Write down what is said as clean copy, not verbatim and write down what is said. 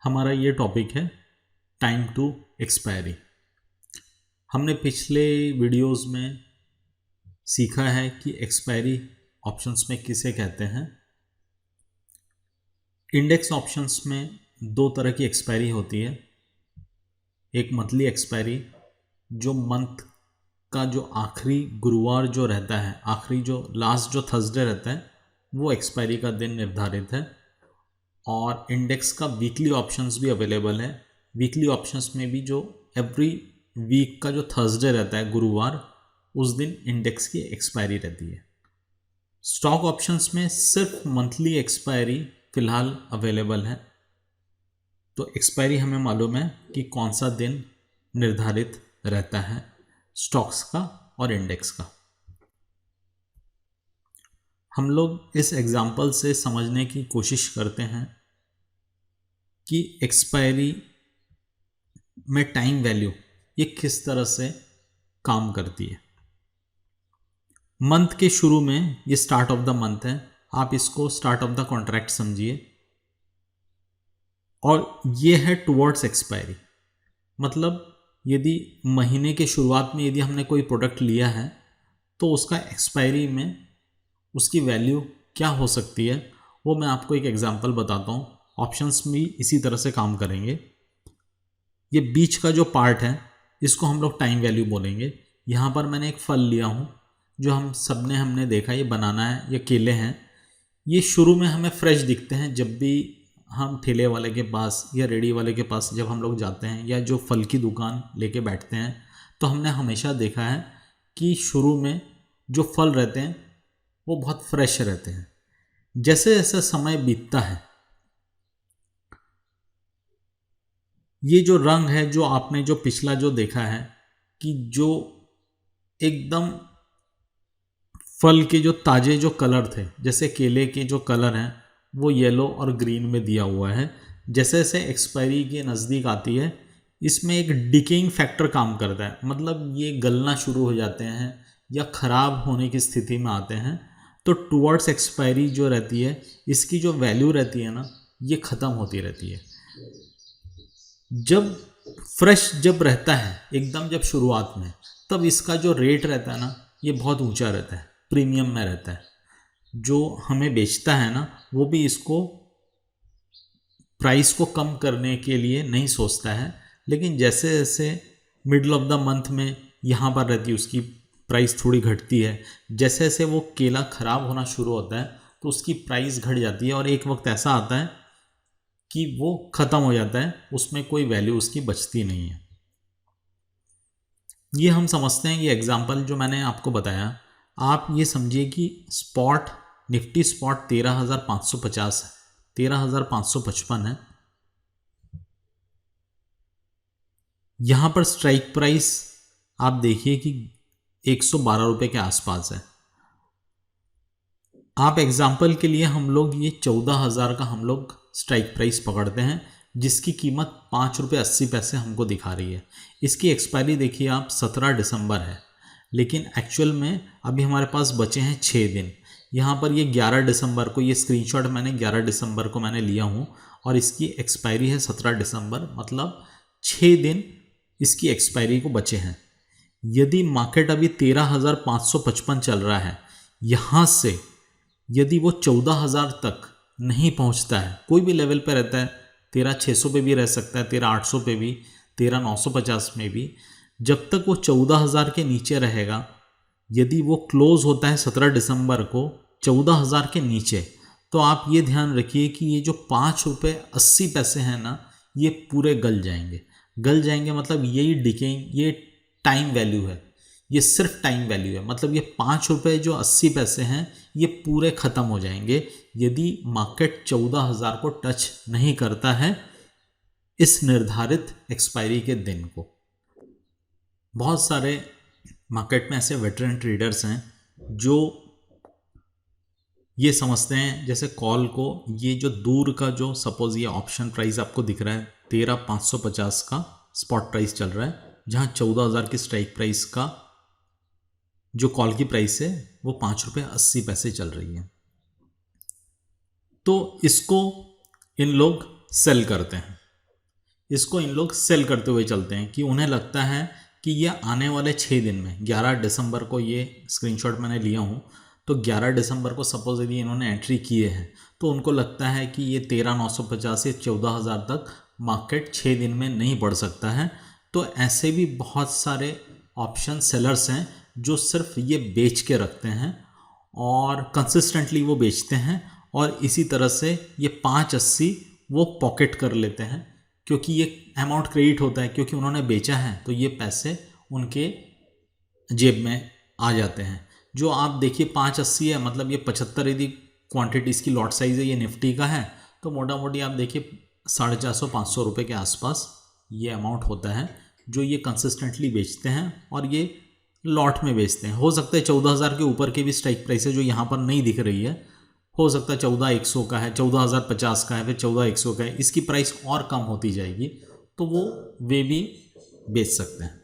हमारा ये टॉपिक है टाइम टू एक्सपायरी। हमने पिछले वीडियोस में सीखा है कि एक्सपायरी ऑप्शंस में किसे कहते हैं। इंडेक्स ऑप्शंस में दो तरह की एक्सपायरी होती है। एक मंथली एक्सपायरी, जो मंथ का जो आखिरी गुरुवार जो रहता है, आखिरी जो लास्ट जो थर्सडे रहता है, वो एक्सपायरी का दिन निर्धारित है। और इंडेक्स का वीकली ऑप्शंस भी अवेलेबल है। वीकली ऑप्शंस में भी जो एवरी वीक का जो थर्सडे रहता है, गुरुवार, उस दिन इंडेक्स की एक्सपायरी रहती है। स्टॉक ऑप्शंस में सिर्फ मंथली एक्सपायरी फिलहाल अवेलेबल है। तो एक्सपायरी हमें मालूम है कि कौन सा दिन निर्धारित रहता है स्टॉक्स का और इंडेक्स का। हम लोग इस एग्जाम्पल से समझने की कोशिश करते हैं कि एक्सपायरी में टाइम वैल्यू ये किस तरह से काम करती है। मंथ के शुरू में ये स्टार्ट ऑफ द मंथ है, आप इसको स्टार्ट ऑफ द कॉन्ट्रैक्ट समझिए। और ये है टुवर्ड्स एक्सपायरी, मतलब यदि महीने के शुरुआत में यदि हमने कोई प्रोडक्ट लिया है तो उसका एक्सपायरी में उसकी वैल्यू क्या हो सकती है, वो मैं आपको एक एग्जांपल बताता हूँ। ऑप्शंस भी इसी तरह से काम करेंगे। ये बीच का जो पार्ट है इसको हम लोग टाइम वैल्यू बोलेंगे। यहाँ पर मैंने एक फल लिया हूँ जो हमने देखा, ये बनाना है, ये केले हैं। ये शुरू में हमें फ्रेश दिखते हैं। जब भी हम ठेले वाले के पास या रेडी वाले के पास जब हम लोग जाते हैं या जो फल की दुकान लेके बैठते हैं, तो हमने हमेशा देखा है कि शुरू में जो फल रहते हैं वो बहुत फ्रेश रहते हैं। जैसे जैसे समय बीतता है, ये जो रंग है, जो आपने जो पिछला जो देखा है कि जो एकदम फल के जो ताजे जो कलर थे, जैसे केले के जो कलर हैं वो येलो और ग्रीन में दिया हुआ है। जैसे जैसे एक्सपायरी के नज़दीक आती है, इसमें एक डिकेइंग फैक्टर काम करता है, मतलब ये गलना शुरू हो जाते हैं या ख़राब होने की स्थिति में आते हैं। तो टुवर्ड्स एक्सपायरी जो रहती है, इसकी जो वैल्यू रहती है ना, ये ख़त्म होती रहती है। जब फ्रेश जब रहता है एकदम, जब शुरुआत में, तब इसका जो रेट रहता है ना, ये बहुत ऊंचा रहता है, प्रीमियम में रहता है। जो हमें बेचता है ना, वो भी इसको प्राइस को कम करने के लिए नहीं सोचता है। लेकिन जैसे जैसे मिडल ऑफ द मंथ में यहाँ पर रहती है, उसकी प्राइस थोड़ी घटती है। जैसे जैसे वो केला ख़राब होना शुरू होता है तो उसकी प्राइस घट जाती है और एक वक्त ऐसा आता है कि वो ख़त्म हो जाता है, उसमें कोई वैल्यू उसकी बचती नहीं है। ये हम समझते हैं। ये एग्जांपल जो मैंने आपको बताया, आप ये समझिए कि स्पॉट निफ्टी स्पॉट 13,550 है, 13,555 है। यहाँ पर स्ट्राइक प्राइस आप देखिए कि 112 रुपये के आसपास है। आप एग्जाम्पल के लिए हम लोग ये 14,000 का हम लोग स्ट्राइक प्राइस पकड़ते हैं, जिसकी कीमत 5 रुपये 80 पैसे हमको दिखा रही है। इसकी एक्सपायरी देखिए आप 17 दिसंबर है, लेकिन एक्चुअल में अभी हमारे पास बचे हैं 6 दिन। यहाँ पर ये 11 दिसंबर को, ये स्क्रीनशॉट मैंने 11 दिसंबर को मैंने लिया हूँ और इसकी एक्सपायरी है 17 दिसंबर, मतलब 6 दिन इसकी एक्सपायरी को बचे हैं। यदि मार्केट अभी 13,555 चल रहा है, यहाँ से यदि वो 14,000 तक नहीं पहुँचता है, कोई भी लेवल पे रहता है, 13,600 पे भी रह सकता है, 13,800 पे भी, 13,950 में भी, जब तक वो 14,000 के नीचे रहेगा, यदि वो क्लोज होता है 17 दिसंबर को 14,000 के नीचे, तो आप ये ध्यान रखिए कि ये जो 5 रुपये 80 पैसे हैं ना, ये पूरे गल जाएंगे। गल जाएंगे मतलब यही डिकेइंग, ये टाइम वैल्यू है, ये सिर्फ टाइम वैल्यू है। मतलब ये 5 रुपये जो 80 पैसे हैं ये पूरे ख़त्म हो जाएंगे यदि मार्केट 14,000 को टच नहीं करता है इस निर्धारित एक्सपायरी के दिन को। बहुत सारे मार्केट में ऐसे वेटरन ट्रेडर्स हैं जो ये समझते हैं, जैसे कॉल को, ये जो दूर का जो सपोज ये ऑप्शन प्राइस आपको दिख रहा है 13,550 का स्पॉट प्राइस चल रहा है, जहाँ 14,000 की स्ट्राइक प्राइस का जो कॉल की प्राइस है वो 5 रुपये 80 पैसे चल रही है। तो इसको इन लोग सेल करते हैं। इसको इन लोग सेल करते हुए चलते हैं कि उन्हें लगता है कि ये आने वाले 6 दिन में 11 दिसंबर को, ये स्क्रीनशॉट मैंने लिया हूँ, तो 11 दिसंबर को सपोज यदि इन्होंने एंट्री किए हैं तो उनको लगता है कि ये 13,950 से 14,000 तक मार्केट 6 दिन में नहीं बढ़ सकता है। तो ऐसे भी बहुत सारे ऑप्शन सेलर्स हैं जो सिर्फ ये बेच के रखते हैं और कंसिस्टेंटली वो बेचते हैं, और इसी तरह से ये 580 वो पॉकेट कर लेते हैं क्योंकि ये अमाउंट क्रेडिट होता है, क्योंकि उन्होंने बेचा है तो ये पैसे उनके जेब में आ जाते हैं। जो आप देखिए 580 है, मतलब ये 75 यदि क्वांटिटी इसकी लॉट साइज़ है, ये निफ्टी का है, तो मोटा मोटी आप देखिए 450-500 रुपये के आसपास ये अमाउंट होता है जो ये कंसिस्टेंटली बेचते हैं और ये लॉट में बेचते हैं। हो सकता है 14,000 के ऊपर के भी स्ट्राइक प्राइस है जो यहाँ पर नहीं दिख रही है, हो सकता है 14,100 का है, 14,050 का है, फिर 14,100 का है, इसकी प्राइस और कम होती जाएगी, तो वो वे भी बेच सकते हैं।